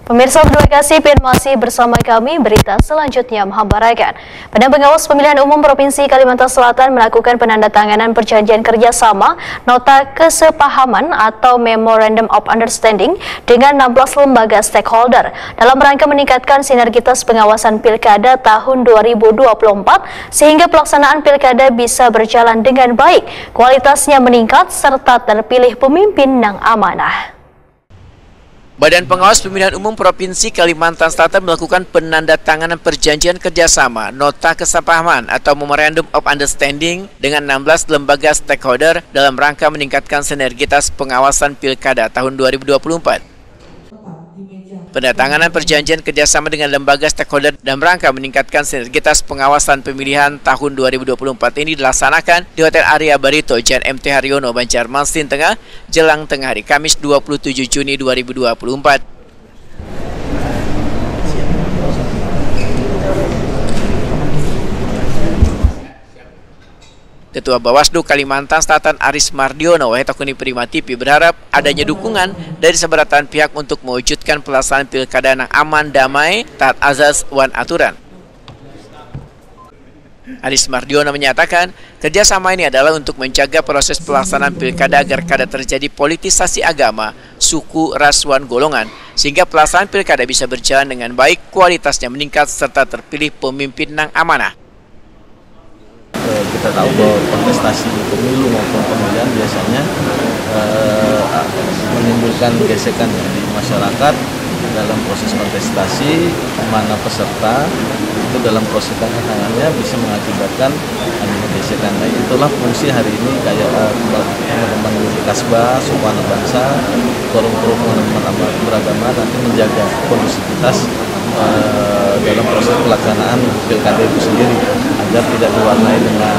Pemirsa terima kasih masih bersama kami. Berita selanjutnya menghabarkan Badan Pengawas Pemilihan Umum Provinsi Kalimantan Selatan melakukan penandatanganan perjanjian kerjasama nota kesepahaman atau Memorandum of Understanding dengan 16 lembaga stakeholder dalam rangka meningkatkan sinergitas pengawasan pilkada tahun 2024 sehingga pelaksanaan pilkada bisa berjalan dengan baik, kualitasnya meningkat serta terpilih pemimpin yang amanah. Badan Pengawas Pemilihan Umum Provinsi Kalimantan Selatan melakukan penandatanganan perjanjian kerjasama nota kesepahaman atau Memorandum of Understanding dengan 16 lembaga stakeholder dalam rangka meningkatkan sinergitas pengawasan pilkada tahun 2024. Penandatanganan perjanjian kerjasama dengan lembaga stakeholder dalam rangka meningkatkan sinergitas pengawasan pemilihan tahun 2024 ini dilaksanakan di Hotel Arya Barito, Jalan MT Haryono, Banjarmasin Tengah, jelang tengah hari Kamis 27 Juni 2024. Ketua Bawaslu Kalimantan Selatan Aris Mardiono Wahetakuni Prima TV berharap adanya dukungan dari seberatan pihak untuk mewujudkan pelaksanaan pilkada yang aman, damai, taat azas wan aturan. Aris Mardiono menyatakan kerjasama ini adalah untuk menjaga proses pelaksanaan pilkada agar kada terjadi politisasi agama, suku, ras, wan, golongan, sehingga pelaksanaan pilkada bisa berjalan dengan baik, kualitasnya meningkat serta terpilih pemimpin yang amanah. Kita tahu bahwa kontestasi pemilu maupun pemilihan biasanya menimbulkan gesekan di masyarakat dalam proses kontestasi, mana peserta itu dalam proses tangannya bisa mengakibatkan adanya gesekan. Nah, itulah fungsi hari ini kayak teman-teman Kasbah, suku anak bangsa, forum-forum beragama nanti menjaga kondusivitas dalam proses pelaksanaan pilkada itu sendiri agar tidak diwarnai dengan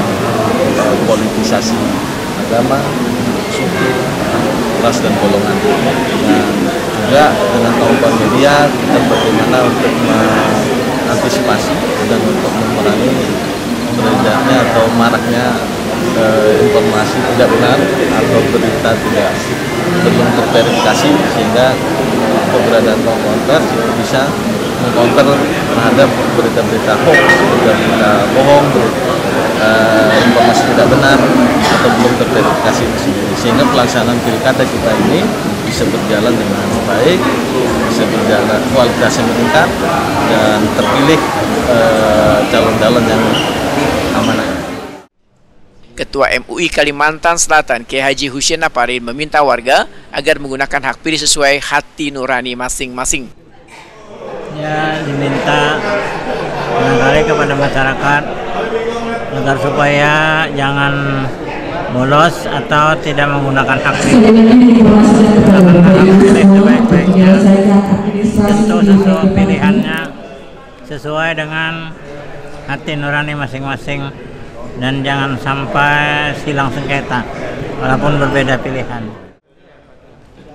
politisasi agama, suku, ras dan golongan. Dan juga dengan tahupan media kita bagaimana untuk mengantisipasi dan untuk mengurangi beredarnya atau maraknya informasi tidak benar atau berita tidak belum terverifikasi, sehingga keberadaan kawan pers itu bisa mengcounter terhadap berita-berita hoax, berita bohong, informasi tidak benar atau belum terverifikasi itu sendiri, sehingga pelaksanaan pilkada kita ini bisa berjalan dengan baik, bisa berjalan kualitasnya meningkat dan terpilih calon-calon yang amanah. Ketua MUI Kalimantan Selatan Kiai Haji Husein Naparin meminta warga agar menggunakan hak pilih sesuai hati nurani masing-masing. Ya, diminta barangkali kepada masyarakat agar supaya jangan bolos atau tidak menggunakan hak pilih. Menggunakan hak pilih sebaik-baiknya, tentu sesuai pilihannya sesuai dengan hati nurani masing-masing dan jangan sampai silang sengketa walaupun berbeda pilihan.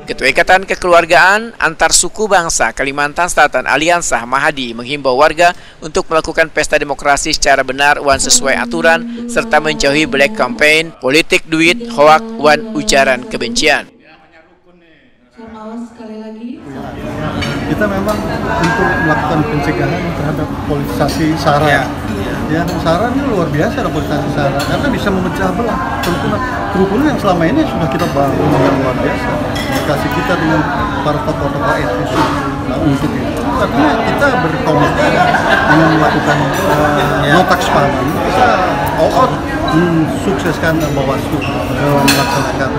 Ketua Ikatan Kekeluargaan Antar Suku Bangsa Kalimantan Selatan Aliansah Mahadi menghimbau warga untuk melakukan pesta demokrasi secara benar wan sesuai aturan serta menjauhi black campaign, politik duit, hoak, wan ujaran kebencian. Kita memang untuk melakukan pencegahan terhadap politisasi SARA. Ya, SARA ini luar biasa ada politisasi SARA karena bisa memecah belah kerukunan yang selama ini sudah kita bangun dengan luar biasa. Komunikasi kita dengan para tokoh-tokoh etnis untuk itu. Artinya kita berkomitmen dengan melakukan nota kesepahaman. Kita all out mensukseskan Bawaslu dalam melaksanakan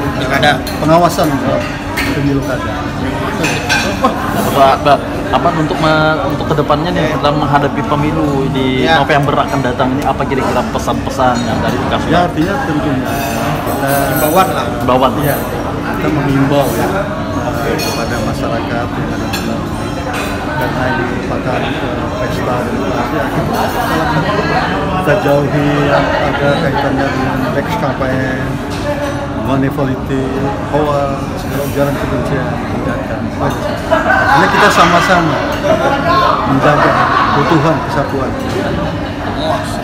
pengawasan pemilu kada. Apa untuk kedepannya nih dalam menghadapi pemilu di November akan datang ini, apa kira-kira pesan-pesan yang dari Kasbah? Ya, artinya tentunya kita himbauan ya, kita mengimbau ya kepada masyarakat karena ini merupakan pesta demokrasi ya, kita jauhi yang ada kaitannya dengan black campaign, money politik, hoax, ujaran kebencian, tindakan. Ini kita sama-sama menjaga keutuhan kesatuan.